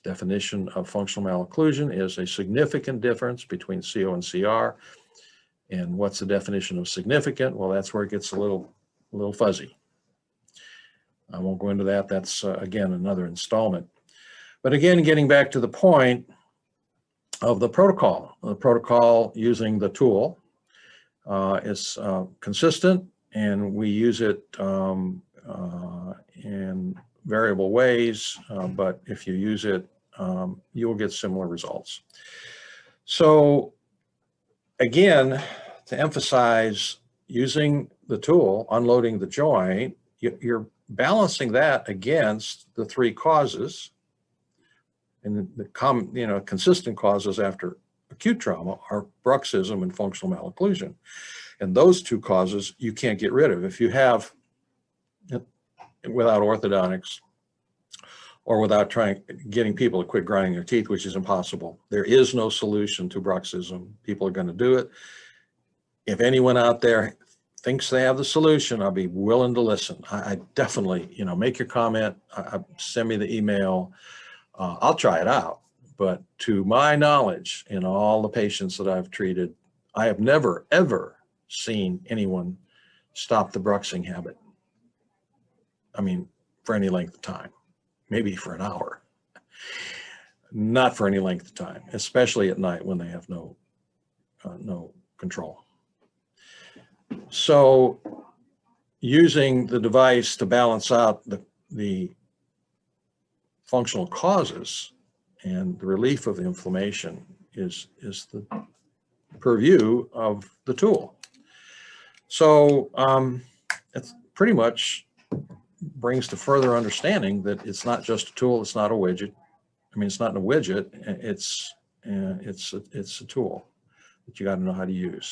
Definition of functional malocclusion is a significant difference between CO and CR. And what's the definition of significant? Well, that's where it gets a little fuzzy. I won't go into that. That's, again, another installment. But again, getting back to the point of the protocol using the tool is consistent, and we use it in variable ways, but if you use it, you will get similar results. So again, to emphasize, using the tool, unloading the joint, you're balancing that against the three causes. And the common, consistent causes after acute trauma are bruxism and functional malocclusion. And those two causes you can't get rid of. If you have, without orthodontics or without getting people to quit grinding their teeth, which is impossible, there is no solution to bruxism. People are going to do it. If anyone out there thinks they have the solution, I'll be willing to listen. I definitely, make your comment, send me the email. I'll try it out. But to my knowledge, in all the patients that I've treated, I have never, ever seen anyone stop the bruxing habit. I mean, for any length of time, maybe for an hour, not for any length of time, especially at night when they have no control. So using the device to balance out the functional causes and the relief of the inflammation is the purview of the tool. So it pretty much brings to further understanding that it's not just a tool, it's not a widget. I mean, it's not a widget, it's a tool that you got to know how to use.